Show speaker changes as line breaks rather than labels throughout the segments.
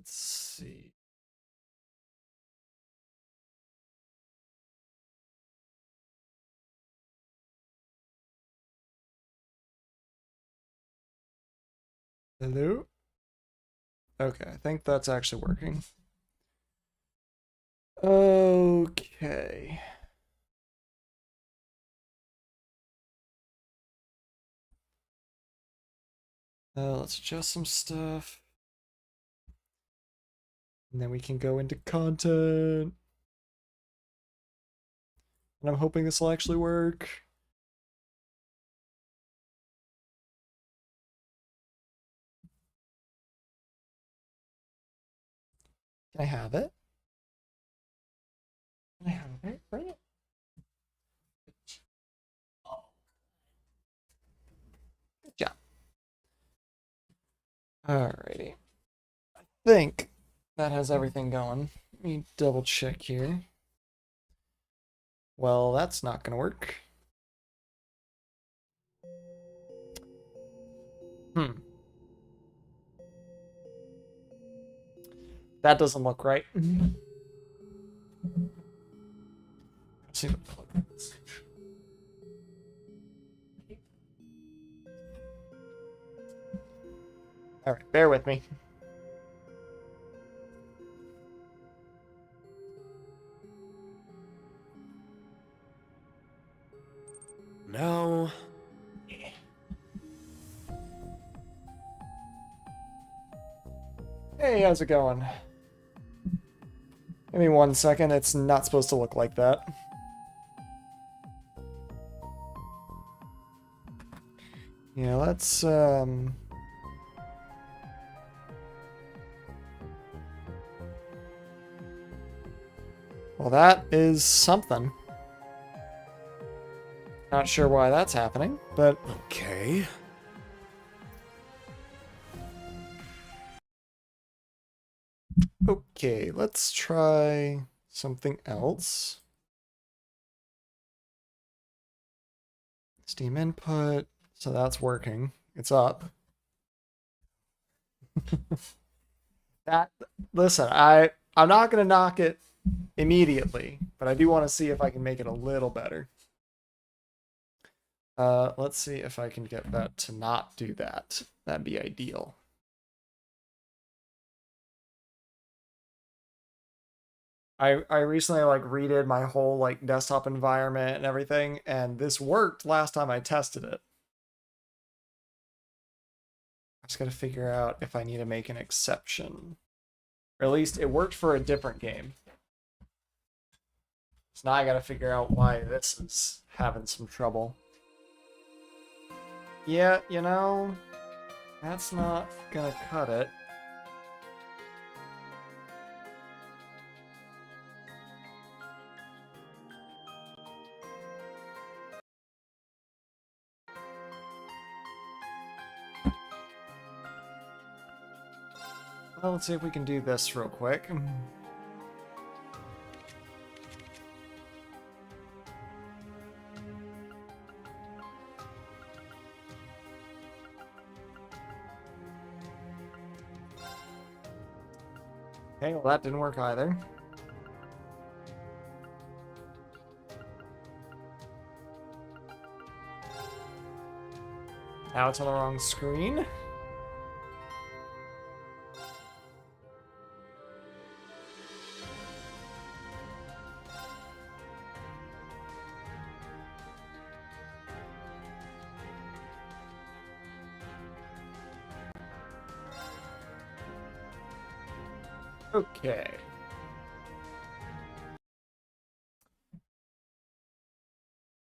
Let's see. Hello? Okay, I think that's actually working. Okay. Let's adjust some stuff. And then we can go into content. And I'm hoping this will actually work. Can I have it? Can I have it? Bring it. Good job. Alrighty. I think that has everything going. Let me double check here. Well, that's not gonna work. That doesn't look right. Let's see what plug is. Alright, bear with me.
No.
Hey, how's it going? Give me 1 second, it's not supposed to look like that. Yeah, let's, Well, that is something. Not sure why that's happening, but...
Okay.
Okay, let's try something else. Steam input, so that's working. It's up. Listen, I'm not gonna knock it immediately, but I do want to see if I can make it a little better. Let's see if I can get that to not do that. That'd be ideal. I recently like redid my whole like desktop environment and everything, and this worked last time I tested it. I just gotta figure out if I need to make an exception. Or at least it worked for a different game. So now I gotta figure out why this is having some trouble. Yeah, you know, that's not gonna cut it. Well, let's see if we can do this real quick. Okay, well that didn't work either. Now it's on the wrong screen. Okay.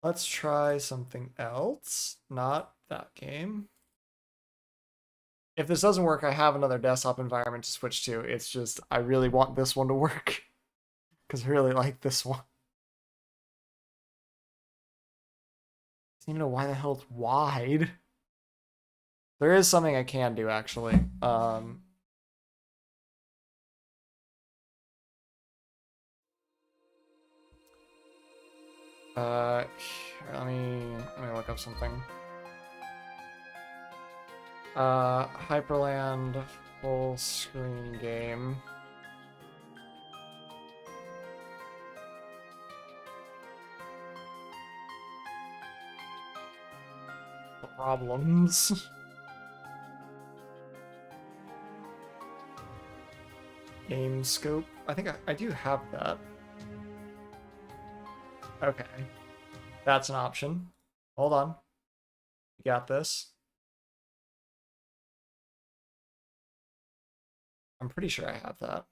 Let's try something else. Not that game. If this doesn't work, I have another desktop environment to switch to. It's just, I really want this one to work. Because I really like this one. I don't even know why the hell it's wide. There is something I can do, actually. Let me look up something. Hyperland Full screen game. Problems. Game scope. I think I do have that. Okay. That's an option. Hold on. You got this. I'm pretty sure I have that.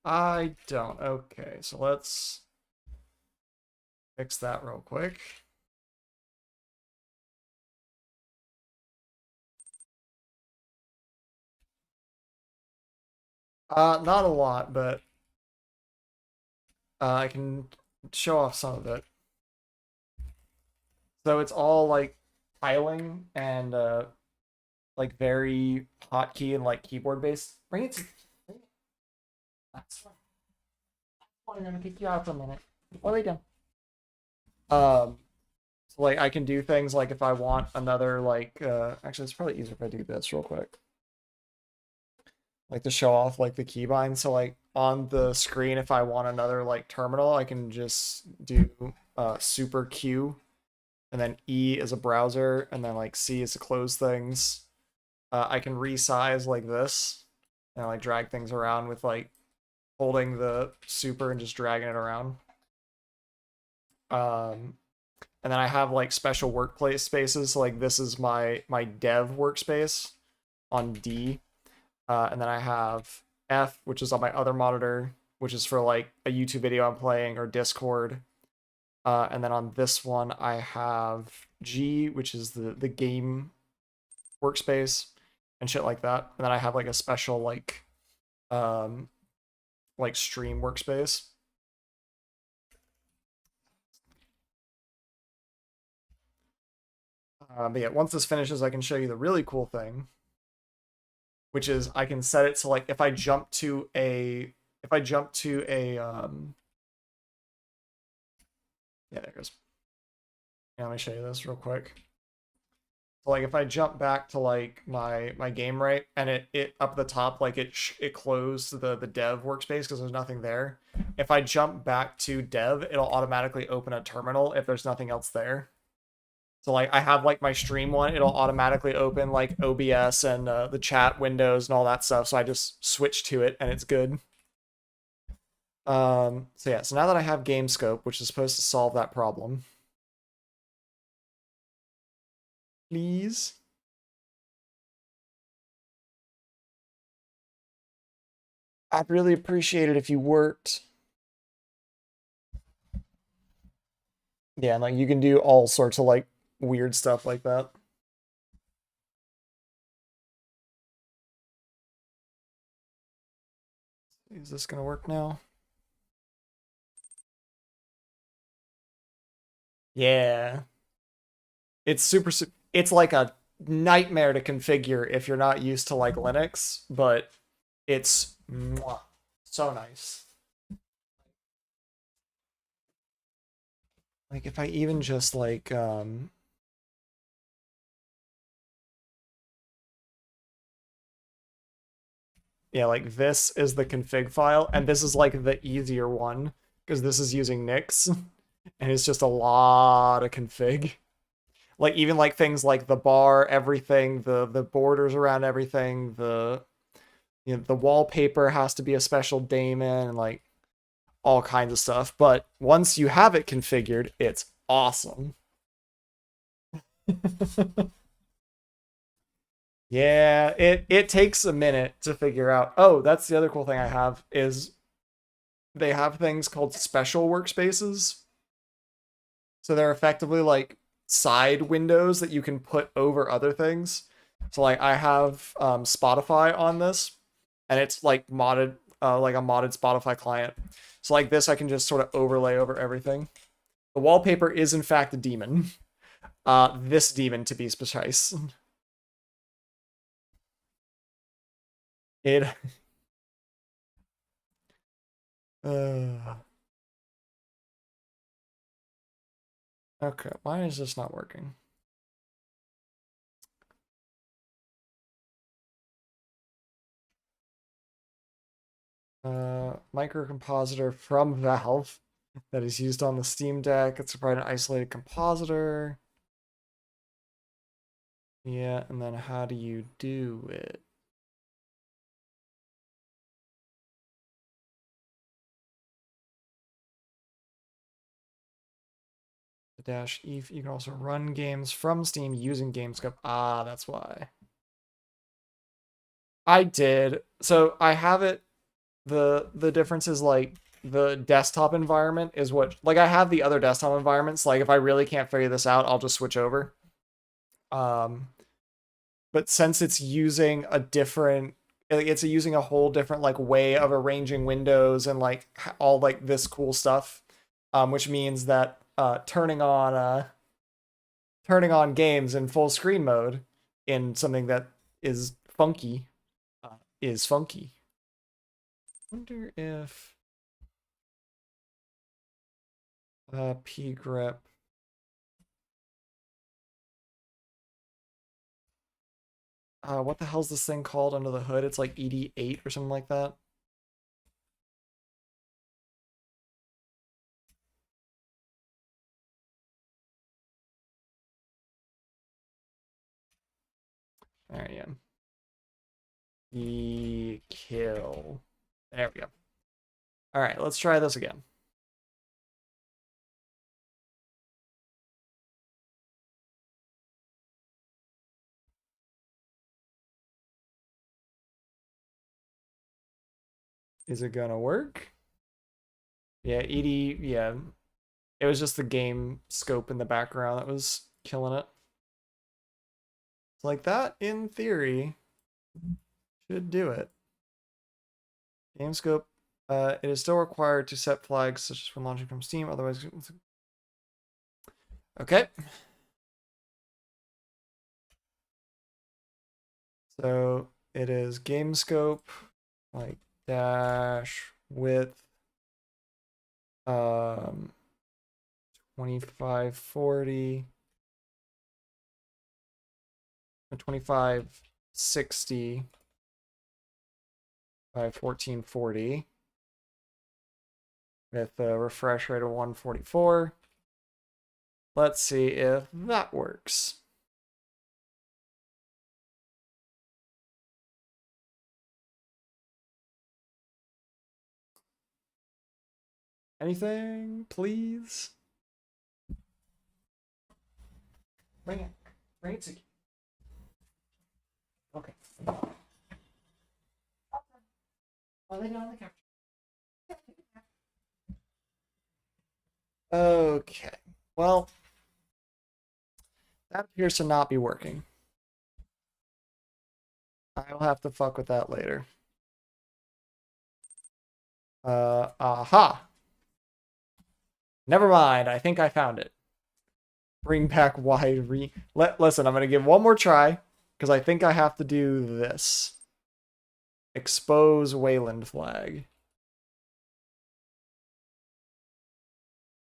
I don't. Okay, so let's fix that real quick. Not a lot, but I can show off some of it. So it's all like tiling and like very hotkey and like keyboard based. Bring it to. That's fine. I'm gonna kick you out for a minute. What are they doing? So like I can do things like if I want another like actually it's probably easier if I do this real quick. Like to show off like the keybind. So like on the screen, if I want another like terminal, I can just do super Q and then E is a browser and then like C is to close things. I can resize like this and like drag things around with like holding the super and just dragging it around. And then I have like special workplace spaces. So like this is my dev workspace on D. And then I have F, which is on my other monitor, which is for like a YouTube video I'm playing or Discord. And then on this one, I have G, which is the game workspace and shit like that. And then I have like a special like stream workspace. But yeah, once this finishes, I can show you the really cool thing, which is I can set it to like if I jump to a yeah, there it goes. Yeah, let me show you this real quick. So like if I jump back to like my game right and it up at the top like it closed the dev workspace because there's nothing there. If I jump back to dev, it'll automatically open a terminal if there's nothing else there. So like I have like my stream one, it'll automatically open like OBS and the chat windows and all that stuff. So I just switch to it and it's good. So yeah, so now that I have GameScope, which is supposed to solve that problem, please. I'd really appreciate it if you worked. Yeah, and like you can do all sorts of like weird stuff like that. Is this gonna work now? Yeah. It's it's like a nightmare to configure if you're not used to like Linux, but it's mwah, so nice. Like if I even just like yeah, like this is the config file and this is like the easier one because this is using Nix and it's just a lot of config. Like even like things like the bar, everything, the borders around everything, the wallpaper has to be a special daemon and like all kinds of stuff. But once you have it configured, it's awesome. Yeah, it takes a minute to figure out. Oh, that's the other cool thing I have is they have things called special workspaces. So they're effectively like side windows that you can put over other things. So like I have Spotify on this, and it's like modded, like a modded Spotify client. So like this, I can just sort of overlay over everything. The wallpaper is in fact a daemon. This daemon to be precise. It. Uh, okay, why is this not working? Microcompositor from Valve that is used on the Steam Deck. It's provide an isolated compositor. Yeah, and then how do you do it? The dash E. You can also run games from Steam using GameScope. Ah, that's why. I did. So I have it. The difference is like the desktop environment is what like I have the other desktop environments. Like if I really can't figure this out, I'll just switch over. But since it's using a different it's using a whole different like way of arranging windows and like all like this cool stuff, which means that turning on games in full screen mode in something that is funky is funky. Wonder if P grip. What the hell's this thing called under the hood? It's like ED8 or something like that. There I am. E kill. There we go. All right, let's try this again. Is it gonna work? Yeah, ED, yeah. It was just the game scope in the background that was killing it. So like that, in theory, should do it. Game scope. It is still required to set flags such as when launching from Steam, otherwise... Okay. So it is game scope, like dash width 2540 or 2560 by 1440 with a refresh rate of 144. Let's see if that works. Anything, please? Bring it. Bring it to you. Okay. I'll lay it on the couch. Okay. Well, that appears to not be working. I'll have to fuck with that later. Aha. Never mind. I think I found it. Bring back wide listen, I'm going to give one more try because I think I have to do this. Expose Wayland flag.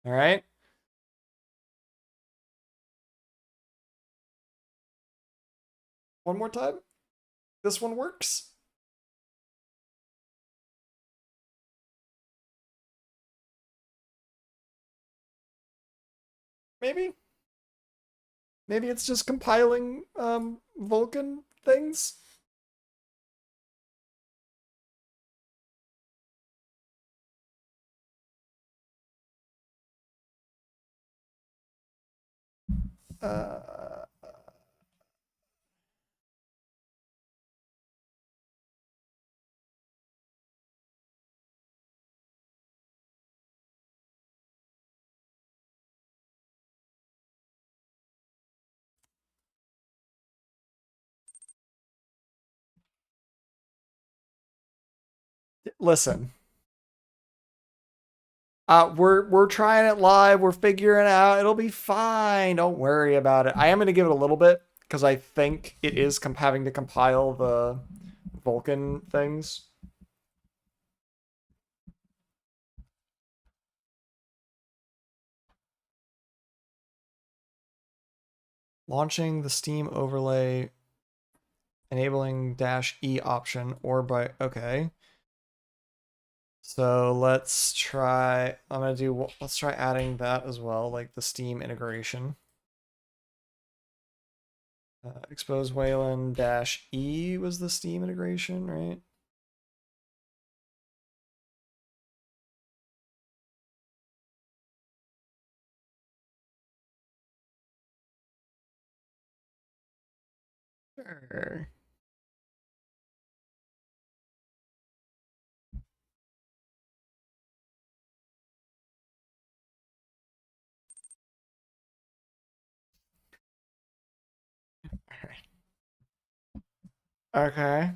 All right. One more time. This one works. Maybe. Maybe it's just compiling Vulkan things. Uh, listen. We're trying it live. We're figuring it out. It'll be fine. Don't worry about it. I am gonna give it a little bit because I think it is having to compile the Vulkan things. Launching the Steam overlay, enabling -E option or by okay. So let's try, let's try adding that as well, like the Steam integration. Expose Wayland -E was the Steam integration, right? Sure. Okay.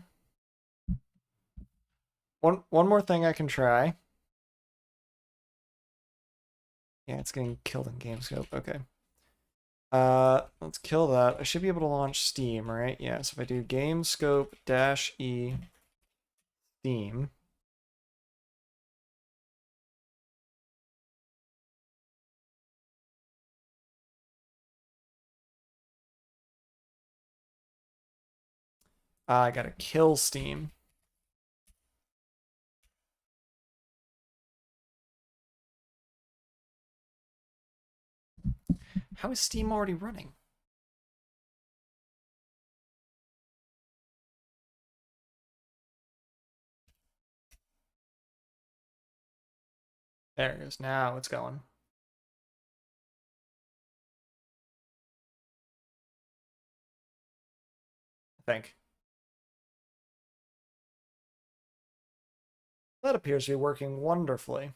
One more thing I can try. Yeah, it's getting killed in GameScope. Okay. Let's kill that. I should be able to launch Steam, right? Yeah, so if I do GameScope -E Steam. I gotta kill Steam. How is Steam already running? There it is. Now it's going. I think. That appears to be working wonderfully.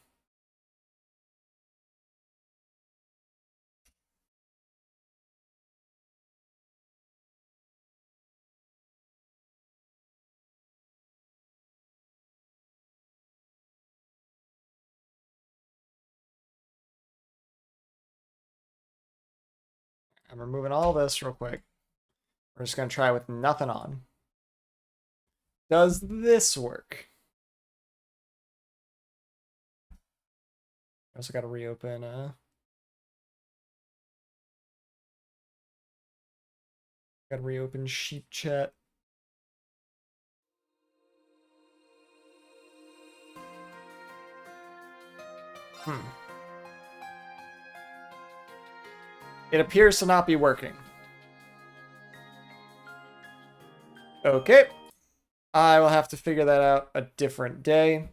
I'm removing all this real quick. We're just going to try with nothing on. Does this work? I also got to reopen. Got to reopen Sheep Chat. It appears to not be working. Okay. I will have to figure that out a different day.